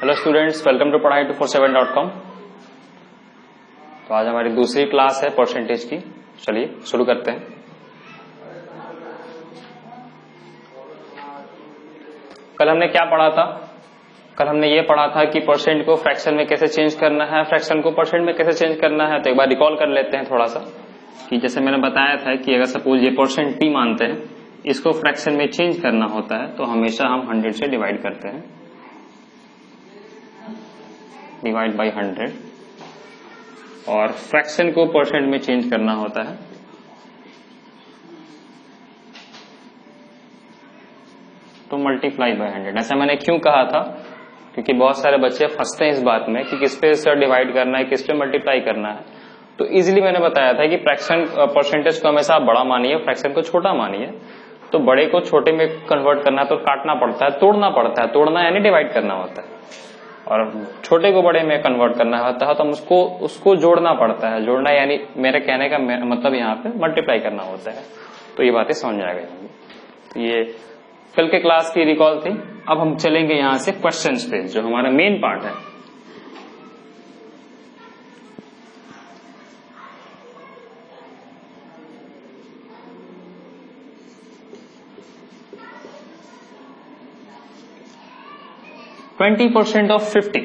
Hello students, welcome to पढ़ाई247.com। तो आज हमारी दूसरी क्लास है परसेंटेज की। चलिए शुरू करते हैं। कल हमने क्या पढ़ा था? कल हमने ये पढ़ा था कि परसेंट को फ्रैक्शन में कैसे चेंज करना है, फ्रैक्शन को परसेंट में कैसे चेंज करना है। तो एक बार रिकॉल कर लेते हैं थोड़ा सा कि जैसे मैंने बताया था कि अगर सपोज ये परसेंट टी मानते हैं, इसको फ्रैक्शन में चेंज करना होता है तो हमेशा हम 100 से डिवाइड करते हैं, डिवाइड बाई 100। और फ्रैक्शन को परसेंट में चेंज करना होता है तो मल्टीप्लाई बाय 100। ऐसा मैंने क्यों कहा था? क्योंकि बहुत सारे बच्चे फंसते हैं इस बात में कि किस पे सर डिवाइड करना है, किस पे मल्टीप्लाई करना है। तो इजीली मैंने बताया था कि फ्रैक्शन परसेंटेज को हमेशा आप बड़ा मानिए, फ्रैक्शन को छोटा मानिए। तो बड़े को छोटे में कन्वर्ट करना है तो काटना पड़ता है, तोड़ना पड़ता है। तोड़ना यानी डिवाइड करना होता है। और छोटे को बड़े में कन्वर्ट करना होता है तो हम उसको जोड़ना पड़ता है। जोड़ना यानी मेरे कहने का मतलब यहाँ पे मल्टीप्लाई करना होता है। तो ये बातें समझ में आ गई। तो ये कल के क्लास की रिकॉल थी। अब हम चलेंगे यहां से क्वेश्चंस पे, जो हमारा मेन पार्ट है। %20 ऑफ 50।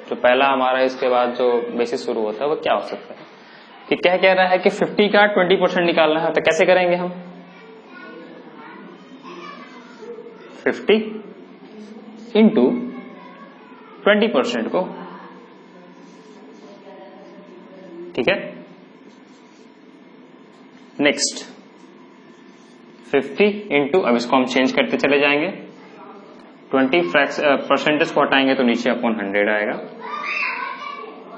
जो पहला हमारा इसके बाद जो बेसिस शुरू होता है वो क्या हो सकता है कि क्या कह रहा है कि 50 का 20% निकालना है। तो कैसे करेंगे हम? 50 इंटू 20% को, ठीक है। नेक्स्ट 50 इंटू, अब इसको हम चेंज करते चले जाएंगे। 20% को हटाएंगे तो नीचे अपॉन 100 आएगा।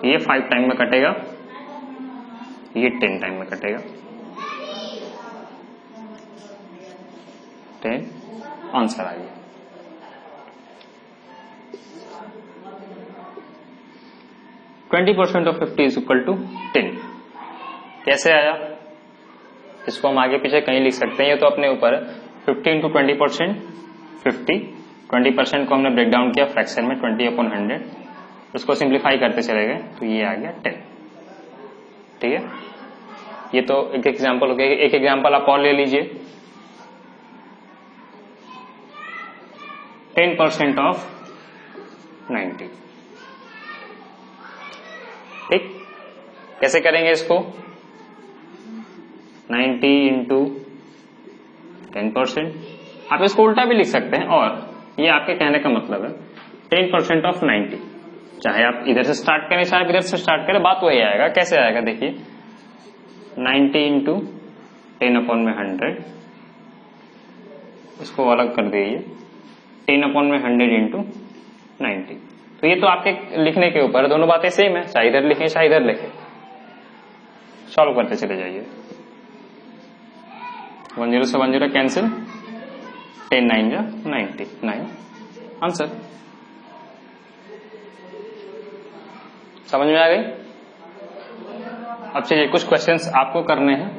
ये 5 टाइम में कटेगा, ये 10 टाइम में कटेगा। 10 आंसर आ गया। %20 ऑफ 50 इज इक्वल टू 10। कैसे आया? इसको हम आगे पीछे कहीं लिख सकते हैं, ये तो अपने ऊपर है। 50 इंटू 20%, 50। 20% को हमने ब्रेक डाउन किया फ्रैक्शन में, 20/100। उसको सिंप्लीफाई करते चले गए तो ये आ गया 10। ठीक है, ये तो एक एग्जांपल हो गया। एक एग्जांपल आप और ले लीजिए। 10% ऑफ 90। ठीक, कैसे करेंगे इसको? 90 इंटू 10%। आप इसको उल्टा भी लिख सकते हैं, और ये आपके कहने का मतलब है 10% ऑफ 90। चाहे आप इधर से स्टार्ट करें, चाहे इधर से स्टार्ट करें, बात वही आएगा। कैसे आएगा देखिए, 90 इंटू 10/100। इसको अलग कर दीजिए, 10/100 इंटू 90। तो ये तो आपके लिखने के ऊपर, दोनों बातें सेम है, चाहे इधर लिखें चाहे इधर लिखें। सॉल्व करते चले जाइए। 10 से 10 कैंसिल, 10 9 जा 99 आंसर। समझ में आ गई? अब चलिए कुछ क्वेश्चंस आपको करने हैं।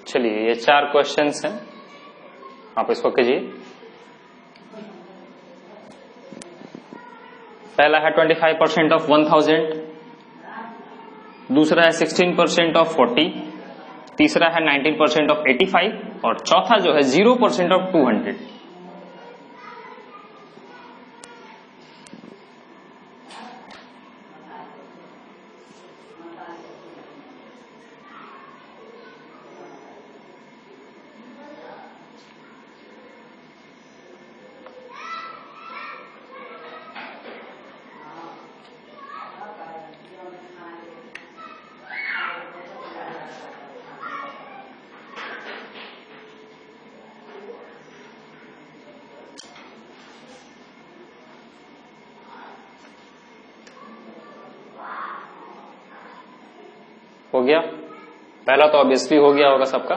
चलिए, ये 4 क्वेश्चंस हैं, आप इसको कीजिए। पहला है 25% ऑफ 1000, दूसरा है 16% ऑफ 40, तीसरा है 19% ऑफ 85, और चौथा जो है 0% ऑफ 200। हो गया? पहला तो ऑब्वियसली हो गया होगा सबका।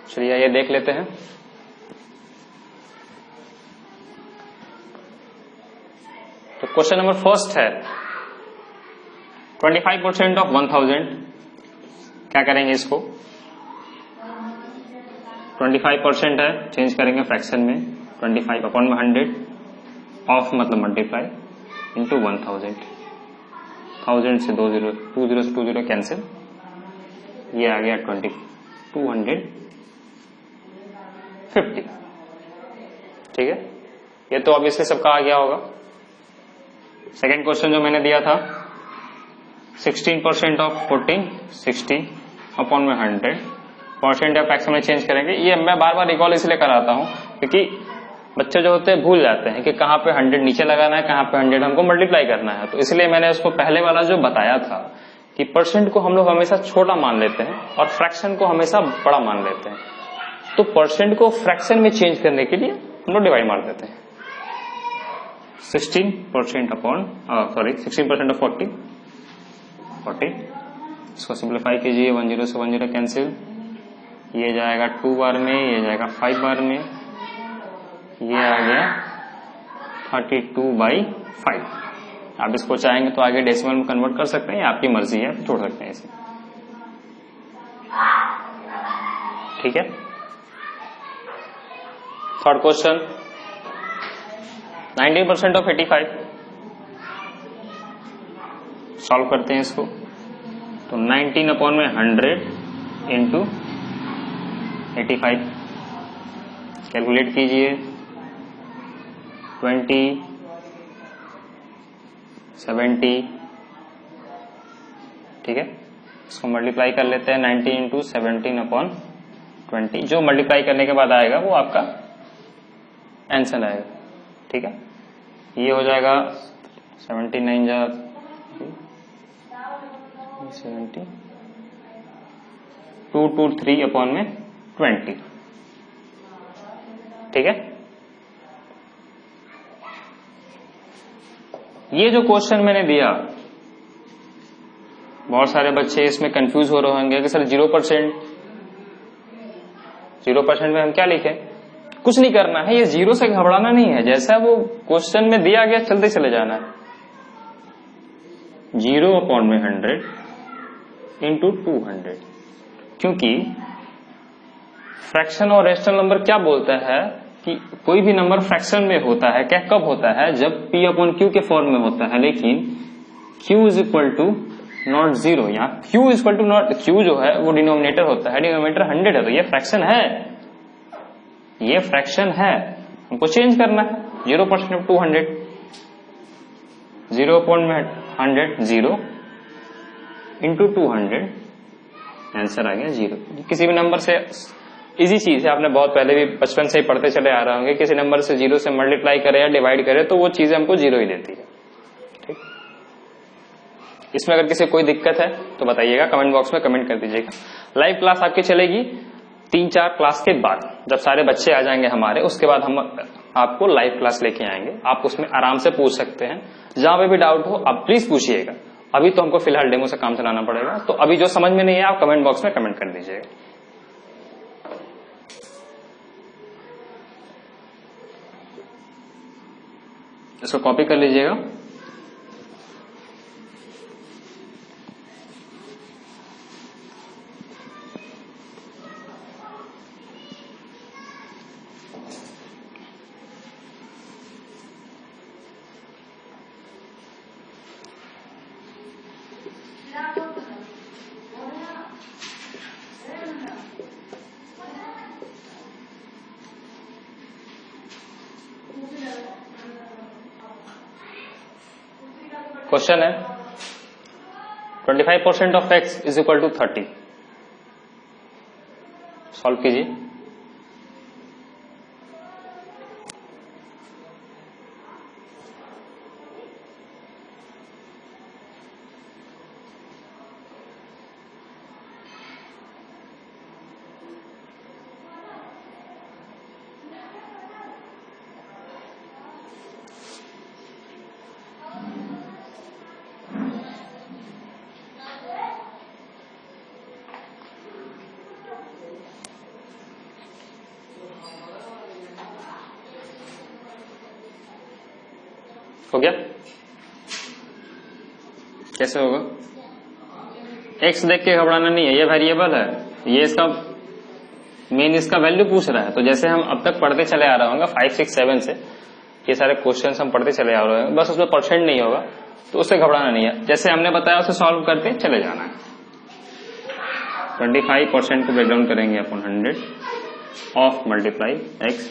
चलिए ये देख लेते हैं। तो क्वेश्चन नंबर फर्स्ट है 25% ऑफ 1000। क्या करेंगे इसको? 25% है, चेंज करेंगे फ्रैक्शन में। 25 अपॉन में 100 ऑफ मतलब मल्टीप्लाई इंटू 1000। 1000 से 2 जीरो, 2 जीरो से 2 जीरो कैंसिल, ये आ गया 250। ठीक है, ये तो ऑब्वियसली सबका आ गया होगा। सेकेंड क्वेश्चन जो मैंने दिया था 16% ऑफ 14, 60 अपॉन में 100 परसेंट या फ्रैक्शन में चेंज करेंगे। ये मैं बार बार रिकॉल इसलिए कराता हूं क्योंकि बच्चे जो होते हैं भूल जाते हैं कि कहाँ पे 100 नीचे लगाना है, कहाँ पे 100 हमको मल्टीप्लाई करना है। तो इसलिए मैंने उसको पहले वाला जो बताया था कि परसेंट को हम लोग हमेशा छोटा मान लेते हैं और फ्रैक्शन को हमेशा बड़ा मान लेते हैं। तो परसेंट को फ्रैक्शन में चेंज करने के लिए हम लोग डिवाइड मार देते हैं। 16% अपॉन 16% ऑफ 40, इसको सिंप्लीफाई कीजिए। 10 से 10 कैंसिल, ये जाएगा 2 बार में, ये जाएगा 5 बार में, ये आ गया 32/5। आप इसको चाहेंगे तो आगे डेसिमल में कन्वर्ट कर सकते हैं, या आपकी मर्जी है, छोड़ सकते हैं इसे। ठीक है। Third question 19% of 85। सॉल्व करते हैं इसको। तो 19 अपॉन में 100 इंटू 85 कैलकुलेट कीजिए। 20, 70। ठीक है, इसको मल्टीप्लाई कर लेते हैं। 90 इंटू 17 अपॉन 20, जो मल्टीप्लाई करने के बाद आएगा वो आपका आंसर आएगा। ठीक है, ये हो जाएगा 79 जा 70, 223 अपॉन में 20। ठीक है, ये जो क्वेश्चन मैंने दिया, बहुत सारे बच्चे इसमें कंफ्यूज हो रहे होंगे कि सर 0% में हम क्या लिखें? कुछ नहीं करना है, ये जीरो से घबराना नहीं है, जैसा वो क्वेश्चन में दिया गया चलते चले जाना है। 0 अपॉन में 100 इंटू 200, क्योंकि फ्रैक्शन और रेशनल नंबर क्या बोलता है कि कोई भी नंबर फ्रैक्शन में होता है, क्या कब होता है? जब P अपॉन Q के फॉर्म में होता है, लेकिन Q is equal to not 0। यहाँ Q is equal to not, Q जो है वो डिनोमिनेटर होता है, डिनोमिनेटर 100 है, तो ये फ्रैक्शन है, ये फ्रैक्शन है, हमको चेंज करना है। 0% ऑफ 200, 0 अपॉन में 100, 0 इंटू 200, आंसर आ गया 0। किसी भी नंबर से इजी चीज है, आपने बहुत पहले भी बचपन से ही पढ़ते चले आ रहे होंगे, किसी नंबर से 0 से मल्टीप्लाई करे या डिवाइड करे तो वो चीजें हमको 0 ही देती है। ठीक, इसमें अगर किसी कोई दिक्कत है तो बताइएगा, कमेंट बॉक्स में कमेंट कर दीजिएगा। लाइव क्लास आपकी चलेगी 3-4 क्लास के बाद, जब सारे बच्चे आ जाएंगे हमारे, उसके बाद हम आपको लाइव क्लास लेके आएंगे। आप उसमें आराम से पूछ सकते हैं, जहां पे भी डाउट हो आप प्लीज पूछिएगा। अभी तो हमको फिलहाल डेमो से काम चलाना पड़ेगा, तो अभी जो समझ में नहीं है आप कमेंट बॉक्स में कमेंट कर दीजिएगा। इसको कॉपी कर लीजिएगा। क्वेश्चन है 25% of x is equal to 30। Solve कीजिए। हो गया? कैसे होगा? x देख के घबराना नहीं है, ये वेरिएबल है, ये इसका मेन इसका वैल्यू पूछ रहा है। तो जैसे हम अब तक पढ़ते चले आ रहे होंगे 5, 6, 7 से, ये सारे क्वेश्चंस हम पढ़ते चले आ रहे होंगे, बस उसमें परसेंट नहीं होगा तो उससे घबराना नहीं है। जैसे हमने बताया उसे सॉल्व करते चले जाना है। 25% को ब्रेक डाउन करेंगे अपन 100 ऑफ मल्टीप्लाई x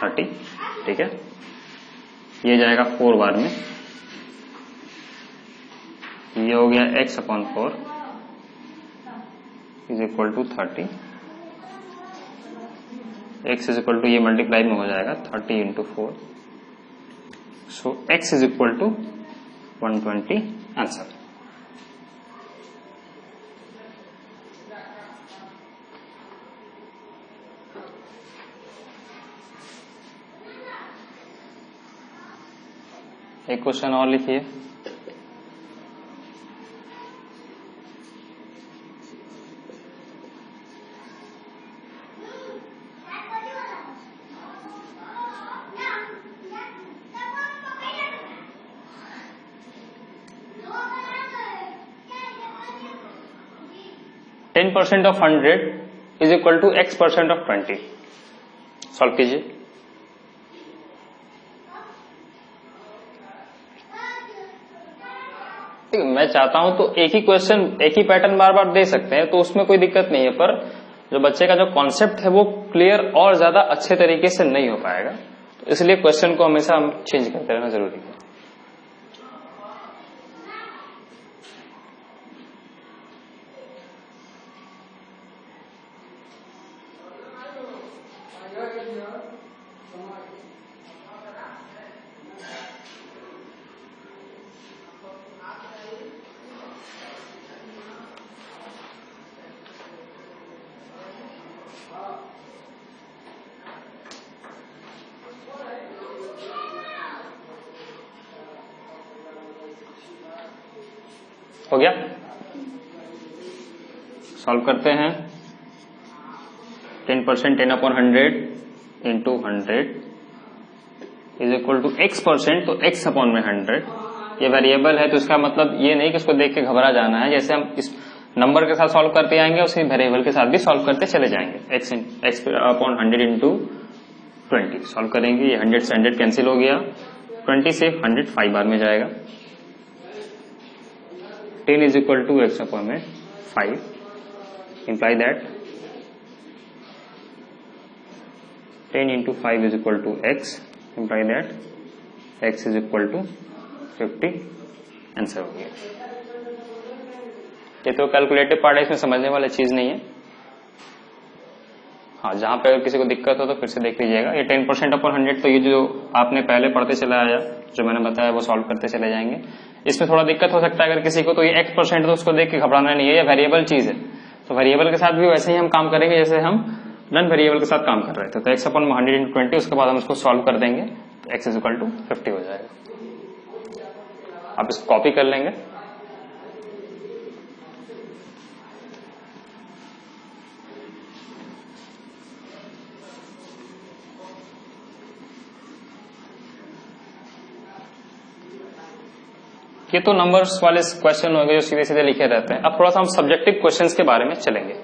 30, ठीक है। ये जाएगा 4 बार में, ये हो गया x/4 is equal to 30, x is equal to ये मल्टीप्लाई में हो जाएगा 30 into 4, so x is equal to 120 answer. एक क्वेश्चन और लिखिए। Ten % of 100 is equal to x% of 20। Solve कीजिए। मैं चाहता हूं तो एक ही क्वेश्चन, एक ही पैटर्न बार बार दे सकते हैं, तो उसमें कोई दिक्कत नहीं है, पर जो बच्चे का जो कॉन्सेप्ट है वो क्लियर और ज्यादा अच्छे तरीके से नहीं हो पाएगा, तो इसलिए क्वेश्चन को हमेशा हम चेंज करते रहना जरूरी है। हो गया? सॉल्व करते हैं। 10% 10/100 into 100 is equal to x%, तो x/100 ये वेरिएबल है, तो इसका मतलब ये नहीं कि इसको देख के घबरा जाना है। जैसे हम इस नंबर के साथ सॉल्व करते आएंगे उसी वेरिएबल के साथ भी सॉल्व करते चले जाएंगे। x/100 इंटू 20 सॉल्व करेंगे, ये 100 से 100 कैंसिल हो गया, 20 से 100 5 बार में जाएगा। 10 is equal to x/5, imply that 10 into 5 is equal to x, imply that x is equal to 50। Answer हो गया। ये तो कैलकुलेटिव पार्ट है, इसमें समझने वाली चीज नहीं है। हाँ, जहां पे अगर किसी को दिक्कत हो तो फिर से देख लीजिएगा। ये 10%/100, तो ये जो आपने पहले पढ़ते चला आया, जो मैंने बताया वो सॉल्व करते चले जाएंगे। इसमें थोड़ा दिक्कत हो सकता है अगर किसी को, तो ये x%, तो उसको देख के घबराना नहीं है, ये वेरिएबल चीज है। तो वेरिएबल के साथ भी वैसे ही हम काम करेंगे जैसे हम नॉन वेरिएबल के साथ काम कर रहे थे। तो x/100 इंटू 20, उसके बाद हम इसको सॉल्व कर देंगे, तो x इज इक्वल टू 50 हो जाएगा। आप इसको कॉपी कर लेंगे। ये तो नंबर्स वाले क्वेश्चन हो गए जो सीधे सीधे लिखे रहते हैं। अब थोड़ा सा हम सब्जेक्टिव क्वेश्चंस के बारे में चलेंगे।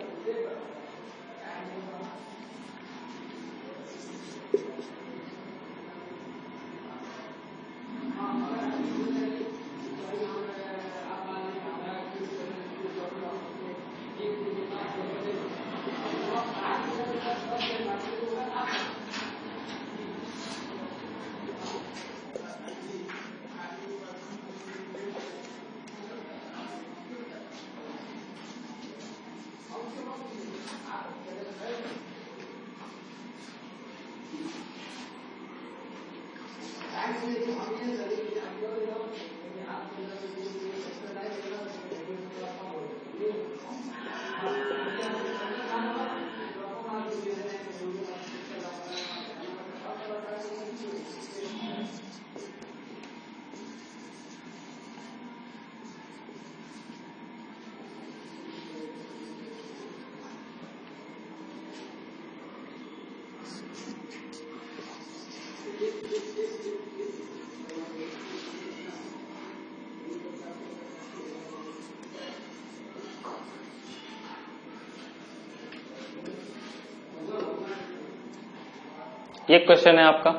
ये क्वेश्चन है आपका।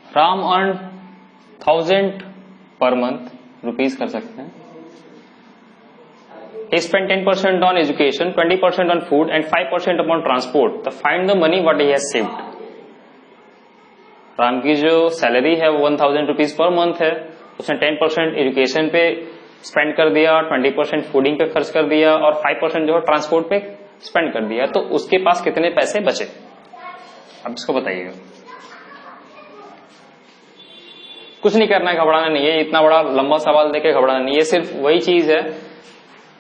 Ram earn 1000 per month, rupees कर सकते हैं। He spent 10% on education, 20% on food and 5% upon transport. तो find the money what he has saved. Ram की जो सैलरी है वो 1000 रुपीज पर मंथ है, उसने 10% एजुकेशन पे स्पेंड कर दिया, 20% फूडिंग पे खर्च कर दिया और 5% जो है ट्रांसपोर्ट पे स्पेंड कर दिया। तो उसके पास कितने पैसे बचे, अब इसको बताइएगा। कुछ नहीं करना है, घबराना नहीं है, इतना बड़ा लंबा सवाल देके घबराना नहीं है। सिर्फ वही चीज है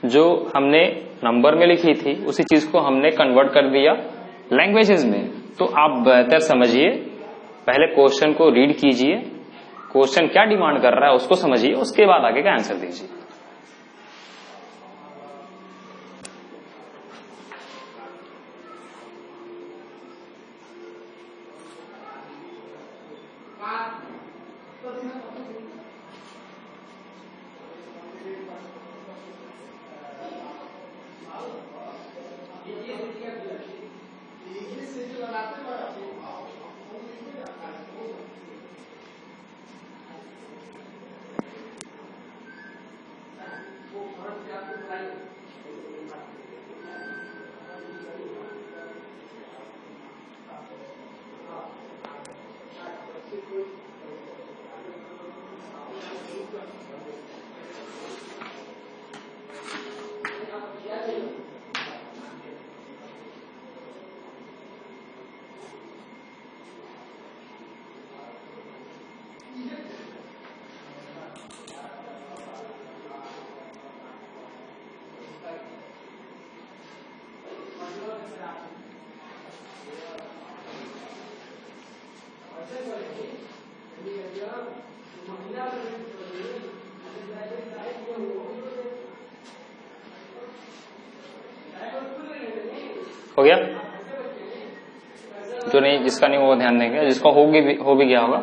जो हमने नंबर में लिखी थी, उसी चीज को हमने कन्वर्ट कर दिया लैंग्वेजेस में। तो आप बेहतर समझिए, पहले क्वेश्चन को रीड कीजिए, क्वेश्चन क्या डिमांड कर रहा है उसको समझिए, उसके बाद आगे का आंसर दीजिए। हो गया? जो नहीं, जिसका नहीं वो ध्यान देंगे, जिसका हो भी गया होगा।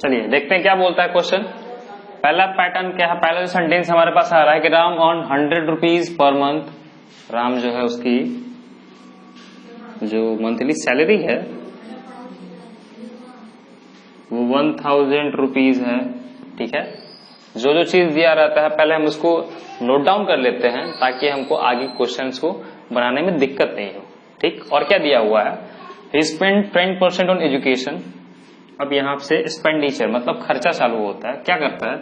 चलिए देखते हैं क्या बोलता है क्वेश्चन। पहला पैटर्न क्या है, पहला जो सेंटेंस हमारे पास आ रहा है कि Ram on 100 rupees per month. Ram जो है उसकी जो मंथली सैलरी है वो 1000 रुपीज है। ठीक है, जो जो चीज दिया रहता है पहले हम उसको नोट डाउन कर लेते हैं ताकि हमको आगे क्वेश्चंस को बनाने में दिक्कत नहीं हो। ठीक, और क्या दिया हुआ है, ही स्पेंड 10% ऑन एजुकेशन। अब यहां से एक्सपेंडिचर मतलब खर्चा चालू होता है, क्या करता है,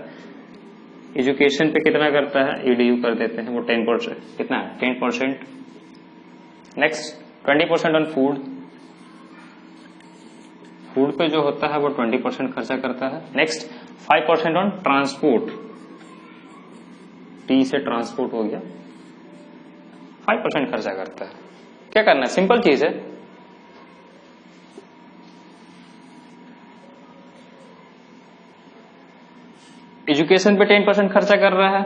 एजुकेशन पे कितना करता है, ईडीयू कर देते हैं, वो 10%, कितना है 10%। नेक्स्ट 20% ऑन फूड, फूड पे जो होता है वो 20% खर्चा करता है। नेक्स्ट 5% ऑन ट्रांसपोर्ट, टी से ट्रांसपोर्ट हो गया, 5% खर्चा करता है। क्या करना है, सिंपल चीज है, एजुकेशन पे 10% खर्चा कर रहा है,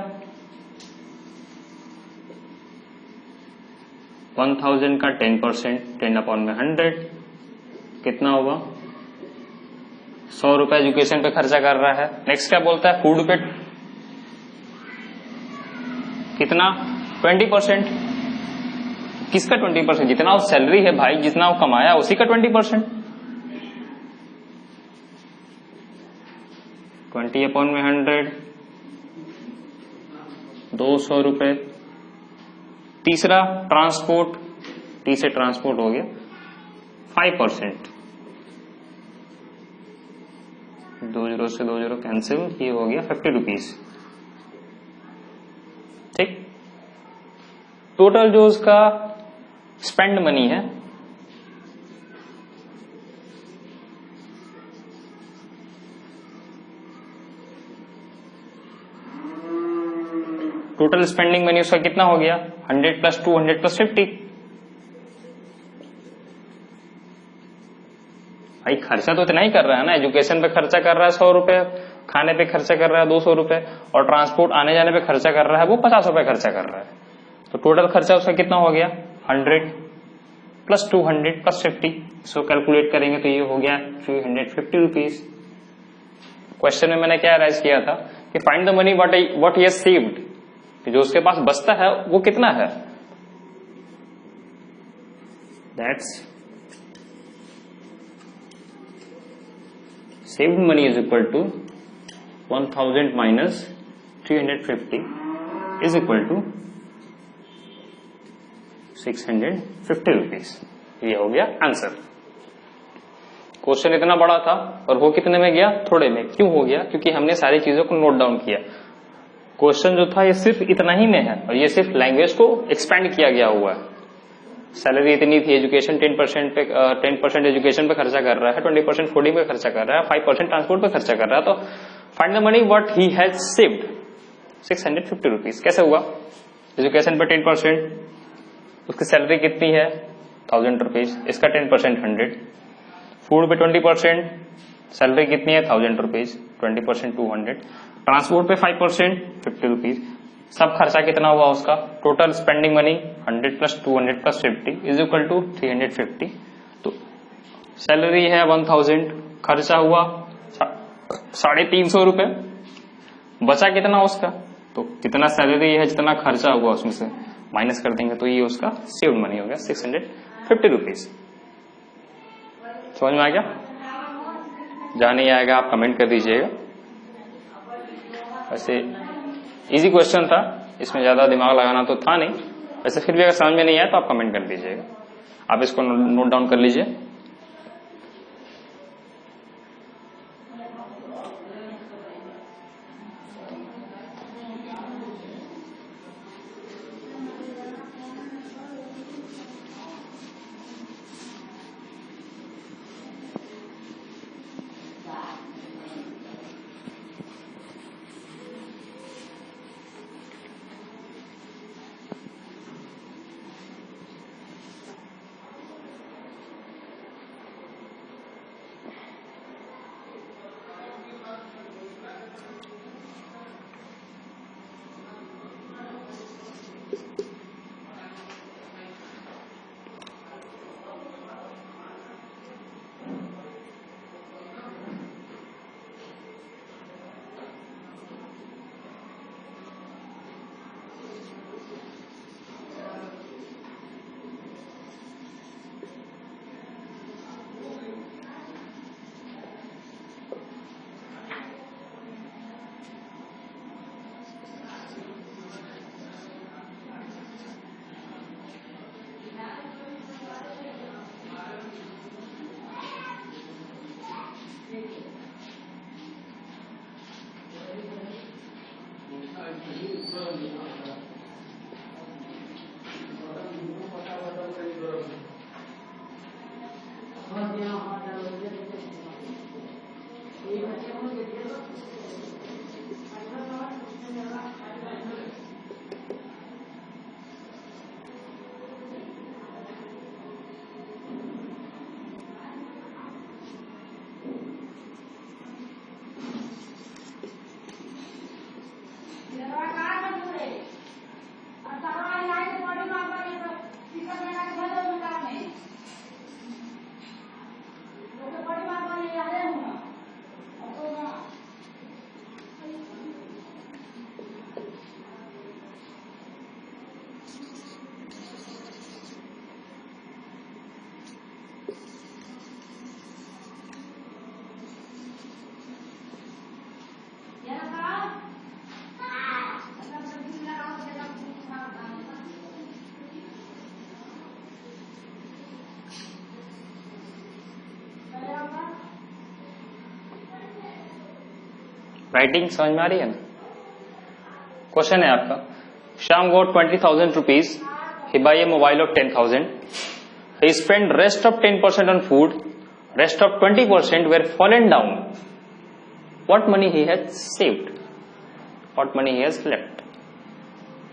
1000 का 10%, 10/100 कितना होगा, 100 रुपए एजुकेशन पे खर्चा कर रहा है। नेक्स्ट क्या बोलता है, फूड पे कितना, 20%। किसका 20%, जितना वो सैलरी है भाई, जितना वो कमाया उसी का 20%, 20/100, 200 रुपए। तीसरा ट्रांसपोर्ट, टी से ट्रांसपोर्ट हो गया 5%, 20 से 20 कैंसिल, ये हो गया 50 रुपीज। ठीक, टोटल जो उसका स्पेंड मनी है टोटल स्पेंडिंग मनी उसका कितना हो गया, 100 + 200 + 50। भाई खर्चा तो इतना ही कर रहा है ना, एजुकेशन पे खर्चा कर रहा है 100 रुपए, खाने पे खर्चा कर रहा है 200 रुपए और ट्रांसपोर्ट आने जाने पे खर्चा कर रहा है वो 50 रुपए खर्चा कर रहा है। तो टोटल खर्चा उसका कितना हो गया, 100 + 200 + 50। इसको कैलकुलेट करेंगे तो ये हो गया 350 रुपीज। क्वेश्चन में मैंने क्या राइज किया था कि find the money what he has saved, जो उसके पास बचता है वो कितना है, that's saved money is equal to 1000 minus 350 is equal to 650 rupees. ये हो गया आंसर। क्वेश्चन इतना बड़ा था और वो कितने में गया? थोड़े में। क्यों हो गया? क्योंकि हमने सारी चीजों को नोट डाउन किया। क्वेश्चन जो था ये सिर्फ इतना ही में है और ये सिर्फ लैंग्वेज को एक्सपेंड किया गया हुआ है। सैलरी इतनी थी, एजुकेशन 10% एजुकेशन पे खर्चा कर रहा है, 20% फूडिंग पे खर्चा कर रहा है, 5% ट्रांसपोर्ट पे खर्चा कर रहा है। तो find the money what he has saved 650 rupees. कैसे हुआ? एजुकेशन पे 10%, उसकी सैलरी कितनी है? 1000 रुपीज, इसका 10% 100, फूड पे 20%, सैलरी कितनी है? 1000 रुपीज, 20% 200, ट्रांसपोर्ट पे 5% 50 रुपीज। सब खर्चा कितना हुआ उसका? Total spending money 100 plus 200 plus 50 is equal to 350। तो सैलरी है 1000, खर्चा हुआ 350 रुपए, बचा कितना उसका? तो जितना सैलरी है जितना खर्चा हुआ उसमें से माइनस कर देंगे तो ये उसका सेव्ड मनी हो गया 650 रुपीज। समझ में आ गया? जहां नहीं आएगा आप कमेंट कर दीजिएगा। वैसे इजी क्वेश्चन था, इसमें ज्यादा दिमाग लगाना तो था नहीं। वैसे फिर भी अगर समझ में नहीं आया तो आप कमेंट कर दीजिएगा। आप इसको नोट डाउन कर लीजिए। राइटिंग समझ में आ रही है ना? क्वेश्चन है आपका, Shyam got 20,000 rupees, he buy a mobile of 10,000, he spend rest of 10% on food, rest of 20% were fallen down, what money he has saved, what money he has left.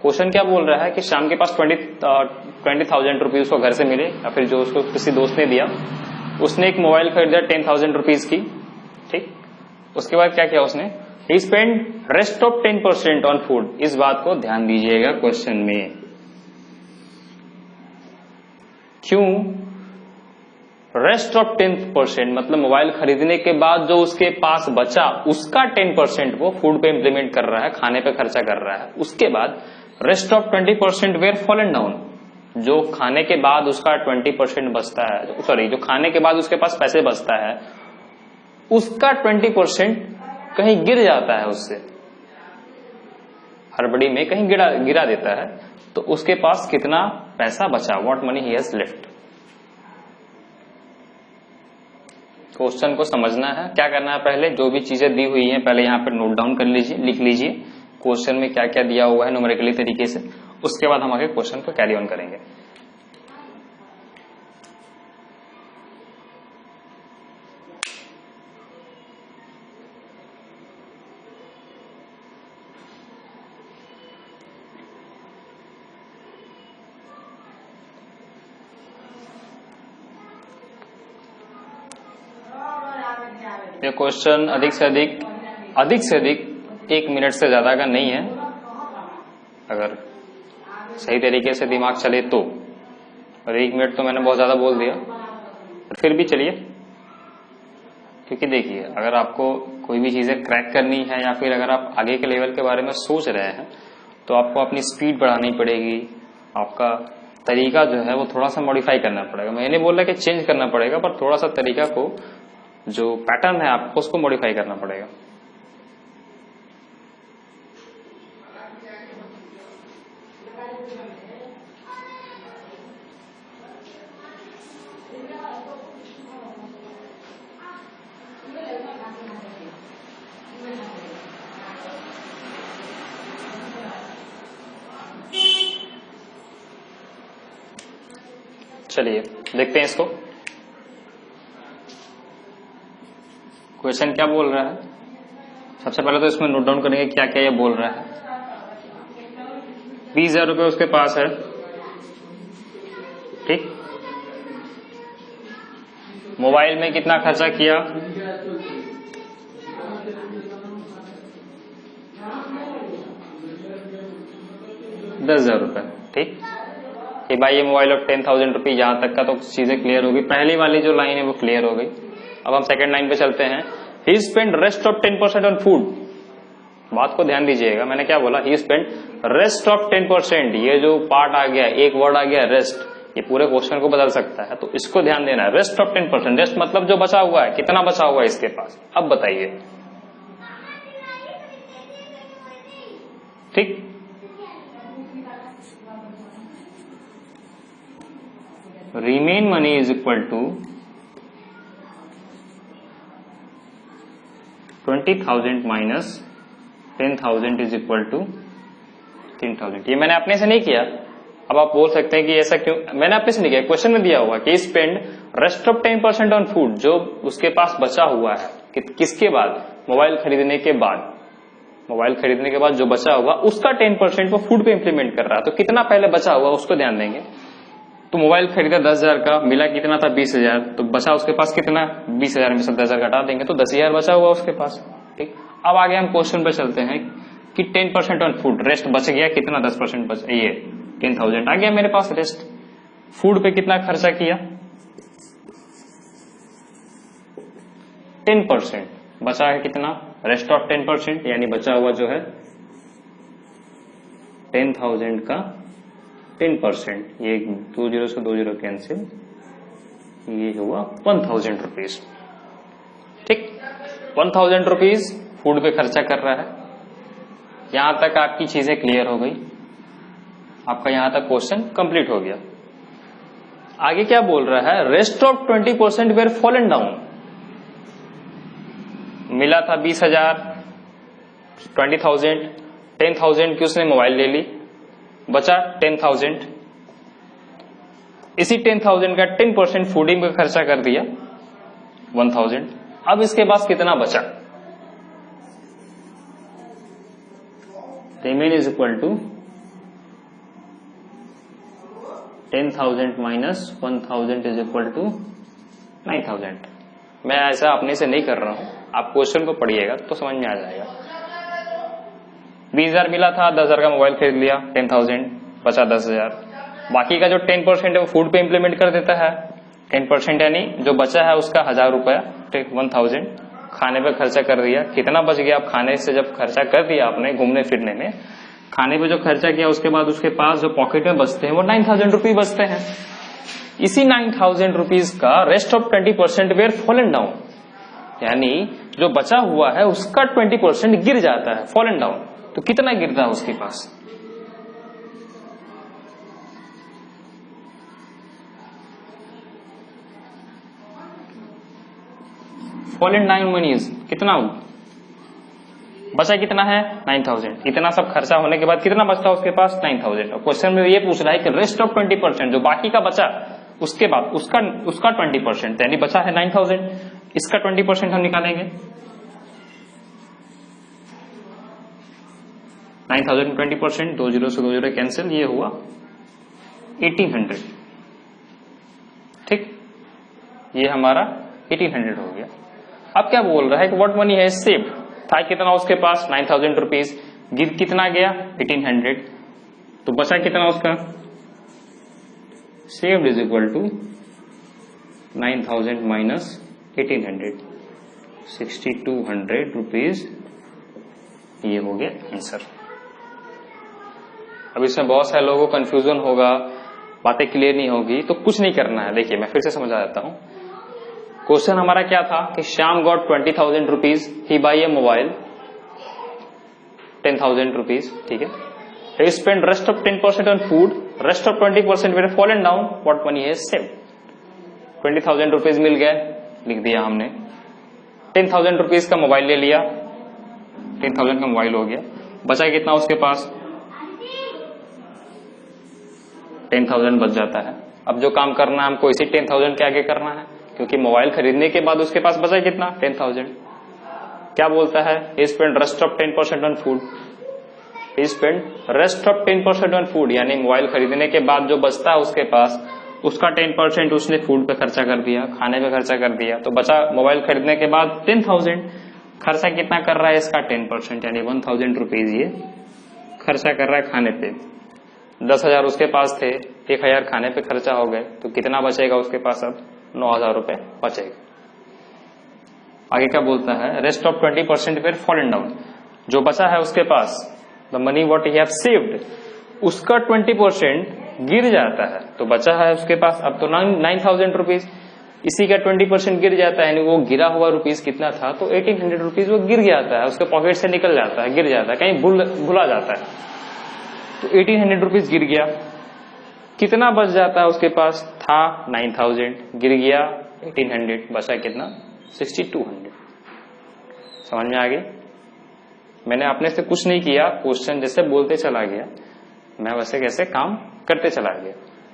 Question क्या बोल रहा है कि श्याम के पास 20,000 रुपीज उसको घर से मिले या फिर जो उसको किसी दोस्त ने दिया, उसने एक मोबाइल खरीदा 10,000 रुपीज की, ठीक। उसके बाद क्या किया उसने? He spend rest of 10% on food. इस बात को ध्यान दीजिएगा क्वेश्चन में। क्यों रेस्ट ऑफ 10%? मतलब मोबाइल खरीदने के बाद जो उसके पास बचा उसका 10% वो फूड पे इंप्लीमेंट कर रहा है, खाने पे खर्चा कर रहा है। उसके बाद rest of 20% were fallen down, जो खाने के बाद उसका 20% बचता है, सॉरी, जो खाने के बाद उसके पास पैसे बचता है उसका 20% कहीं गिर जाता है, उससे हड़बड़ी में कहीं गिरा देता है, तो उसके पास कितना पैसा बचा, what money he has left. Question को समझना है, क्या करना है, पहले जो भी चीजें दी हुई हैं पहले यहां पर नोट डाउन कर लीजिए, लिख लीजिए क्वेश्चन में क्या क्या दिया हुआ है न्यूमेरिकली तरीके से, उसके बाद हम आगे क्वेश्चन को कैरी ऑन करेंगे। ये क्वेश्चन अधिक से अधिक 1 मिनट से ज्यादा का नहीं है, अगर सही तरीके से दिमाग चले तो। और 1 मिनट तो मैंने बहुत ज्यादा बोल दिया, फिर भी चलिए, क्योंकि देखिए अगर आपको कोई भी चीजें क्रैक करनी है या फिर अगर आप आगे के लेवल के बारे में सोच रहे हैं तो आपको अपनी स्पीड बढ़ानी पड़ेगी, आपका तरीका जो है वो थोड़ा सा मॉडिफाई करना पड़ेगा। मैं नहीं बोल रहा कि चेंज करना पड़ेगा, पर थोड़ा सा तरीका को, जो पैटर्न है आपको उसको मॉडिफाई करना पड़ेगा। चलिए देखते हैं इसको, क्वेश्चन क्या बोल रहा है। सबसे पहले तो इसमें नोट डाउन करेंगे क्या क्या ये बोल रहा है। 20,000 रुपये उसके पास है, ठीक। मोबाइल में कितना खर्चा किया, 10,000 रुपये, ठीक। कि भाई ये मोबाइल ऑफ 10,000 रुपीज, यहां तक का तो चीजें क्लियर होगी, पहली वाली जो लाइन है वो क्लियर हो गई। अब हम सेकंड लाइन पे चलते हैं। He spend rest of 10% on food. बात को ध्यान दीजिएगा, मैंने क्या बोला, ही स्पेंड रेस्ट ऑफ 10%। ये जो पार्ट आ गया, एक वर्ड आ गया रेस्ट, ये पूरे क्वेश्चन को बदल सकता है, तो इसको ध्यान देना है। रेस्ट ऑफ 10%, रेस्ट मतलब जो बचा हुआ है, कितना बचा हुआ है इसके पास, अब बताइए, ठीक। Remain money is equal to 20,000 minus 10,000 is equal to 3,000। ये मैंने अपने से नहीं किया। अब आप बोल सकते हैं कि ऐसा क्यों, मैंने अपने से नहीं किया, क्वेश्चन में दिया हुआ कि spend rest of 10% on food, जो उसके पास बचा हुआ है, किसके बाद, मोबाइल खरीदने के बाद। मोबाइल खरीदने के बाद जो बचा हुआ उसका 10% वो फूड पे इंप्लीमेंट कर रहा है, तो कितना पहले बचा हुआ उसको ध्यान देंगे। तो मोबाइल खरीदा 10,000 का, मिला कितना था 20,000, तो बचा उसके पास कितना, 20,000 में से 10,000 घटा देंगे तो 10,000 बचा हुआ उसके पास, ठीक। अब आगे हम क्वेश्चन पे चलते हैं कि 10% ऑन फूड, रेस्ट बच गया कितना, 10% बच, ये 10,000 आ गया मेरे पास रेस्ट। फूड पे कितना खर्चा किया, 10%, बचा है कितना, रेस्ट ऑफ 10%, यानी बचा हुआ जो है 10,000 का 10%, ये 20 से 20 कैंसिल, ये हुआ 1,000 रुपीज, ठीक। 1,000 रुपीज फूड पे खर्चा कर रहा है। यहां तक आपकी चीजें क्लियर हो गई, आपका यहां तक क्वेश्चन कंप्लीट हो गया। आगे क्या बोल रहा है, rest of 20% were fallen down. मिला था 20,000, 20,000, 10,000 की उसने मोबाइल ले ली, बचा 10,000। इसी 10,000 का 10% फूडिंग पे खर्चा कर दिया 1,000। अब इसके पास कितना बचा, remain is equal to 10,000 minus 1,000 is equal to 9,000। मैं ऐसा अपने से नहीं कर रहा हूं, आप क्वेश्चन को पढ़िएगा तो समझ में आ जाएगा। 20,000 मिला था, 10,000 का मोबाइल खरीद लिया, 10,000 बचा 10,000। बाकी का जो 10% है वो फूड पे इंप्लीमेंट कर देता है। 10% यानी जो बचा है उसका 1,000 रुपया, ठीक, 1,000 खाने पे खर्चा कर दिया। कितना बच गया, आप खाने से जब खर्चा कर दिया आपने घूमने फिरने में, खाने पे जो खर्चा किया उसके बाद उसके पास जो पॉकेट में बचते हैं वो 9,000 रुपीज बचते हैं। इसी 9,000 रुपीज का rest of 20% were fallen down, यानी जो बचा हुआ है उसका 20% गिर जाता है, फॉलन डाउन। तो कितना गिरता है उसके पास? फॉलन डाउन मनीज कितना बचा, कितना है 9000। इतना सब खर्चा होने के बाद कितना बचता है उसके पास? 9000। और क्वेश्चन में ये पूछ रहा है कि रेस्ट ऑफ 20%, जो बाकी का बचा उसके बाद उसका 20%, यानी बचा है 9000, इसका 20% हम निकालेंगे। 9000 20%, 2 0 से 2 0 कैंसिल, ये हुआ 1800। ठीक, ये हमारा 1800 हो गया। अब क्या बोल रहा है कि व्हाट मनी है सेव्ड, था कितना उसके पास 9000 रुपीज, गिर कितना गया 1800, तो बचा कितना उसका? Saved is equal to 9000 minus 1800, 6200 rupees. ये हो गया आंसर। अब इसमें बहुत सारे लोगों को कंफ्यूजन होगा, बातें क्लियर नहीं होगी, तो कुछ नहीं करना है। देखिए मैं फिर से समझा देता हूं। क्वेश्चन हमारा क्या था कि Shyam got 20,000 rupees, he buy a mobile 10,000 rupees, ठीक है। He spend rest of 10% on food, rest of 20% were fallen down, what money है सेव्ड। 20,000 रुपीज मिल गए, लिख दिया हमने। 10,000 रुपीज का मोबाइल ले लिया, 10,000 का मोबाइल हो गया, बचा कितना उसके पास? 10,000 बच जाता है। अब जो काम करना है हमको इसी 10,000 के आगे करना है, क्योंकि मोबाइल खरीदने के बाद उसके पास बचा कितना? 10,000। क्या बोलता है? he spent rest of 10% on food, he spent rest of 10% on food, यानी मोबाइल खरीदने के बाद जो बचता है उसके पास उसका 10% उसने फूड पे खर्चा कर दिया, खाने पे खर्चा कर दिया। तो बचा मोबाइल खरीदने के बाद 10,000, खर्चा कितना कर रहा है इसका? 10%, यानी 1,000 रुपीज ये खर्चा कर रहा है खाने पे। 10,000 उसके पास थे, 1,000 खाने पे खर्चा हो गए, तो कितना बचेगा उसके पास? अब 9,000 रुपए बचेगा। आगे क्या बोलता है? Rest of 20% were fallen down, जो बचा है उसके पास the money what he have saved, उसका 20% गिर जाता है। तो बचा है उसके पास अब तो 9,000 रुपीज, इसी का 20% गिर जाता है, यानी वो गिरा हुआ रुपीज कितना था? तो 1,800 रुपीज वो गिर जाता है, उसके पॉकेट से निकल जाता है, गिर जाता है, कहीं भूला जाता है। तो 1,800 रुपीज गिर गया, कितना बच जाता है उसके पास? था 9,000, गिर गया 1,800, बचा कितना? 6,200। समझ में आ गई? मैंने अपने से कुछ नहीं किया, क्वेश्चन जैसे बोलते चला गया, मैं वैसे कैसे काम करते चला गया।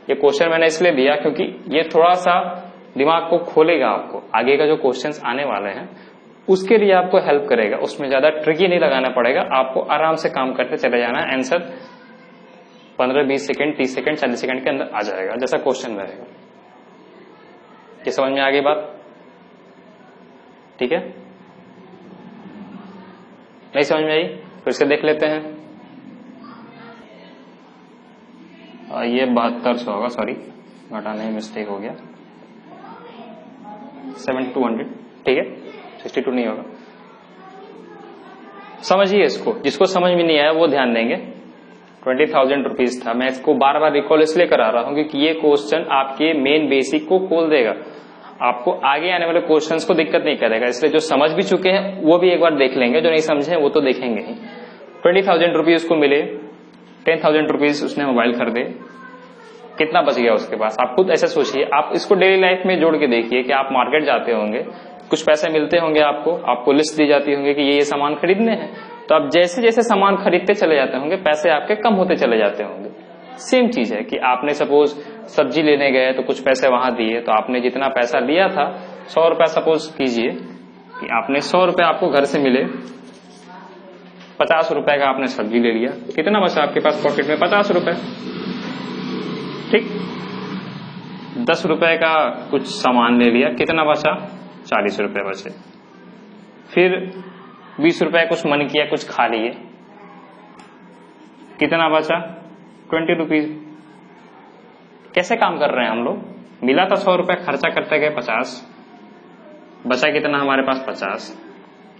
ये क्वेश्चन मैंने इसलिए दिया क्योंकि ये थोड़ा सा दिमाग को खोलेगा, आपको आगे का जो क्वेश्चंस आने वाले हैं उसके लिए आपको हेल्प करेगा। उसमें ज्यादा ट्रिकी नहीं लगाना पड़ेगा, आपको आराम से काम करते चले जाना है। आंसर 15-20 सेकंड, 30 सेकंड, 40 सेकंड के अंदर आ जाएगा, जैसा क्वेश्चन रहेगा। ये समझ में आ गई बात? ठीक है, नहीं समझ में आई? फिर से देख लेते हैं। ये 7200 होगा, सॉरी घटाने में मिस्टेक हो गया, 7200, ठीक है, 62 नहीं होगा। समझिए इसको, जिसको समझ में नहीं आया वो ध्यान देंगे। 20,000 रुपीज था। मैं इसको बार बार रिकॉल इसलिए करा रहा हूं क्योंकि ये क्वेश्चन आपके मेन बेसिक को खोल देगा, आपको आगे आने वाले क्वेश्चंस को दिक्कत नहीं करेगा। इसलिए जो समझ भी चुके हैं वो भी एक बार देख लेंगे, जो नहीं समझे वो तो देखेंगे ही। 20,000 रुपीज उसको मिले, 10,000 रुपीज उसने मोबाइल खरीदे, कितना बच गया उसके पास? आप खुद ऐसे सोचिए, आप इसको डेली लाइफ में जोड़ के देखिए कि आप मार्केट जाते होंगे, कुछ पैसे मिलते होंगे आपको लिस्ट दी जाती होंगी कि ये सामान खरीदने हैं, तो आप जैसे जैसे सामान खरीदते चले जाते होंगे पैसे आपके कम होते चले जाते होंगे। सेम चीज है कि आपने सपोज सब्जी लेने गए तो कुछ पैसे वहां दिए, तो आपने जितना पैसा लिया था 100 रुपया, सपोज कीजिए कि आपने 100 रुपए आपको घर से मिले, 50 रुपए का आपने सब्जी ले लिया, कितना बचा आपके पास पॉकेट में? 50 रुपए, ठीक। 10 रुपए का कुछ सामान ले लिया, कितना बचा? 40 रुपए बचे। फिर 20 रुपए कुछ मन किया, कुछ खा लिए, कितना बचा? 20 रुपीज। कैसे काम कर रहे हैं हम लोग? मिला था 100 रुपए, खर्चा करते गए 50, बचा कितना हमारे पास? 50।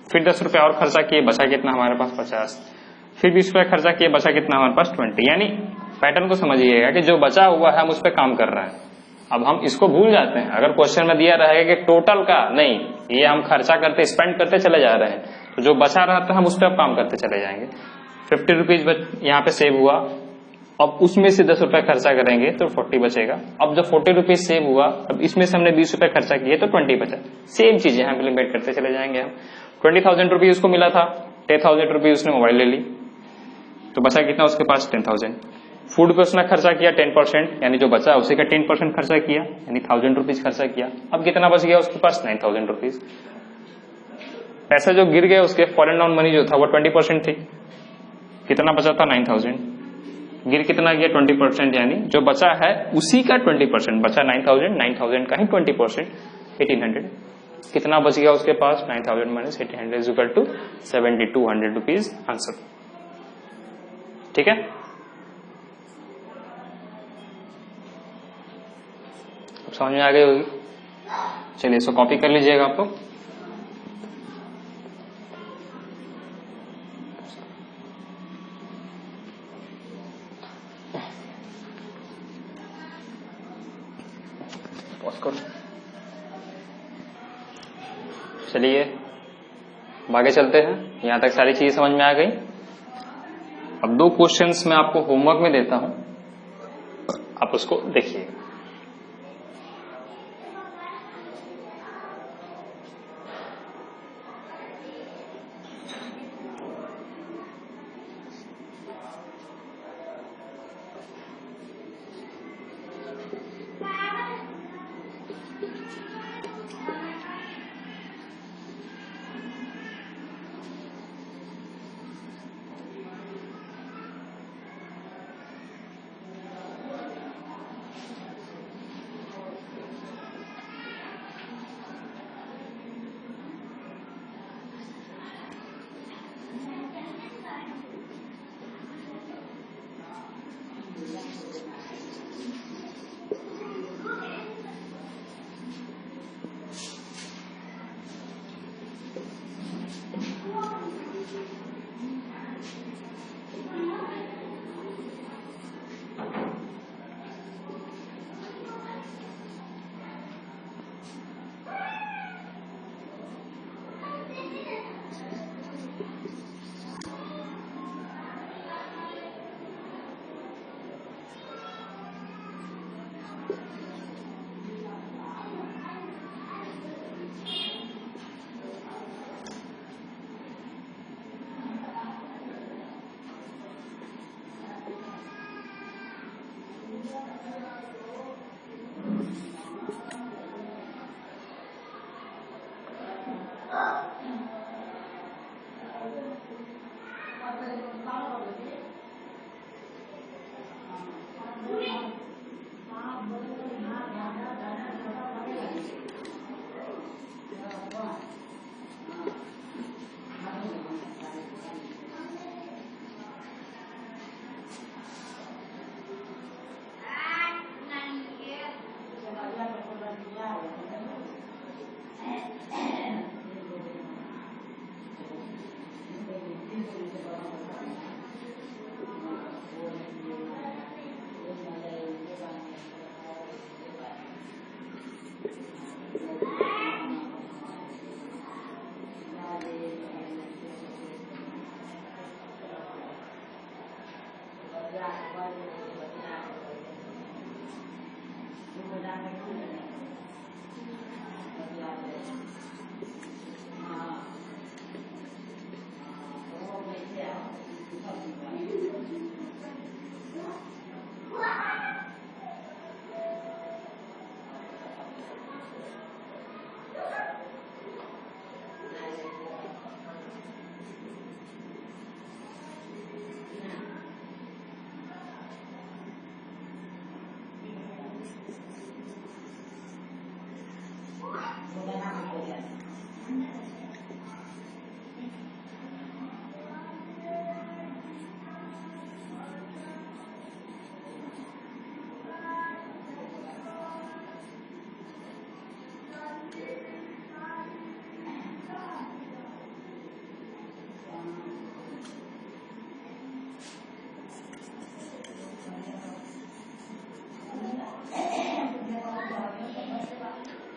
फिर 10 रुपए और खर्चा किए, बचा कितना हमारे पास? 50। फिर 20 रुपए खर्चा किए, बचा कितना हमारे पास? 20। यानी पैटर्न को समझिएगा कि जो बचा हुआ है हम उस पर काम कर रहे हैं। अब हम इसको भूल जाते हैं, अगर क्वेश्चन में दिया रहेगा कि टोटल का, नहीं, ये हम खर्चा करते स्पेंड करते चले जा रहे हैं, तो जो बचा रहता है हम उस पर काम करते चले जाएंगे। 50 रुपीज यहाँ पे सेव हुआ, अब उसमें से 10 रुपए खर्चा करेंगे तो 40 बचेगा। अब जब 40 रुपीज सेव हुआ, अब इसमें से हमने 20 रुपए खर्चा किए तो 20 बचा। सेम चीजें हम इम्प्लीमेंट करते चले जाएंगे। हम 20,000 रुपीज उसको मिला था, 10,000 रुपीज उसने मोबाइल ले ली, तो बचा कितना उसके पास 10,000। फूड पे उसने खर्चा किया 10%, यानी जो बचा उसी का 10% खर्चा किया, यानी 1,000 रुपीज खर्चा किया। अब कितना बच गया उसके पास 9,000 रुपीज। पैसे जो गिर गए उसके फॉरेन डाउन मनी जो था वो 20% थी, कितना बचा था 9,000, गिर कितना गया 20%, यानी जो बचा है उसी का 20% बचा 9,000, 9,000 का ही 20% 1,800। कितना बच गया उसके पास 9,000 minus 1,800 is equal to 7,200 rupees answer. ठीक है, अब समझ में आ गई होगी। चलिए इसको कॉपी कर लीजिएगा आप लोग। चलिए आगे चलते हैं, यहां तक सारी चीज समझ में आ गई। अब 2 क्वेश्चंस मैं आपको होमवर्क में देता हूं, आप उसको देखिएगा।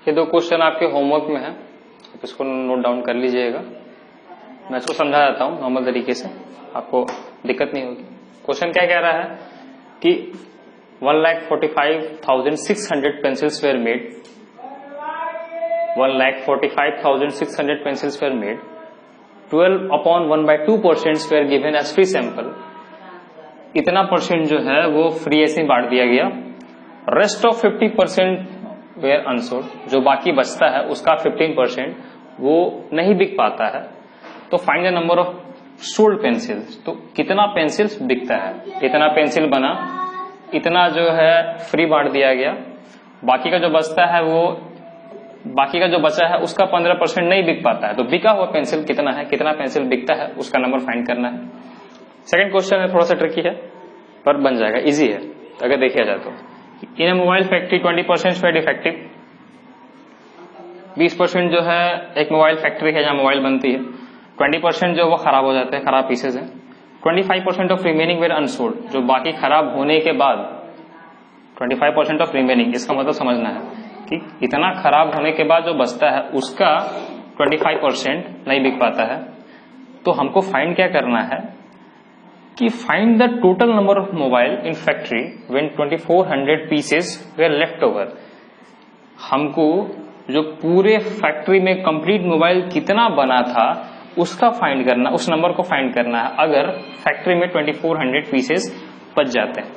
ये 2 क्वेश्चन आपके होमवर्क में है, इसको नोट डाउन कर लीजिएगा। मैं इसको समझा देता हूँ नॉर्मल तरीके से, आपको दिक्कत नहीं होगी। क्वेश्चन क्या कह रहा है कि 1,45,600 pencils were made. 1,45,600 pencils were made. 12/1/2% were given as free sample. इतना परसेंट जो है वो फ्री ऐसे बांट दिया गया। रेस्ट ऑफ 50% वेयर अनसोल्ड, जो बाकी बचता है उसका 15% वो नहीं बिक पाता है। तो find the number of sold pencils, तो कितना पेंसिल्स बिकता है। इतना पेंसिल बना, इतना जो है फ्री बांट दिया गया, बाकी का जो बचता है वो, बाकी का जो बचा है उसका 15% नहीं बिक पाता है। तो बिका हुआ पेंसिल कितना है, कितना पेंसिल बिकता है, उसका नंबर फाइंड करना है। सेकंड क्वेश्चन है, थोड़ा सा ट्रिकी है पर बन जाएगा, इजी है अगर देखा जाए तो। इन ए मोबाइल फैक्ट्री 20% वेयर डिफेक्टिव, 20% जो है एक मोबाइल फैक्ट्री है जहां मोबाइल बनती है, 20% जो वो खराब हो जाते हैं, खराब पीसेज हैं। 25% ऑफ रिमेनिंग वेयर अनसोल्ड, जो बाकी खराब होने के बाद 25% ऑफ रिमेनिंग, इसका मतलब समझना है कि इतना खराब होने के बाद जो बचता है उसका 25% नहीं बिक पाता है। तो हमको फाइंड क्या करना है कि find the total number of mobile in factory when 2400 pieces where left over. हमको जो पूरे फैक्ट्री में कंप्लीट मोबाइल कितना बना था उसका फाइंड करना, उस नंबर को फाइंड करना है अगर फैक्ट्री में 2400 पीसेस बच जाते हैं।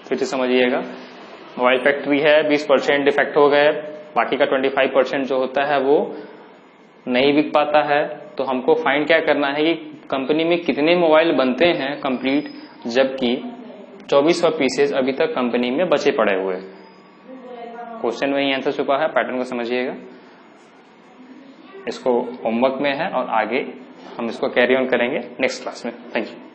फिर से समझिएगा, मोबाइल फैक्ट्री है, 20% डिफेक्ट हो गए, बाकी का 25% जो होता है वो नहीं बिक पाता है। तो हमको फाइंड क्या करना है कि कंपनी में कितने मोबाइल बनते हैं कंप्लीट, जबकि 2400 पीसेस अभी तक कंपनी में बचे पड़े हुए। क्वेश्चन में ही आंसर छुपा है, पैटर्न को समझिएगा। इसको होमवर्क में है और आगे हम इसको कैरी ऑन करेंगे नेक्स्ट क्लास में। Thank you.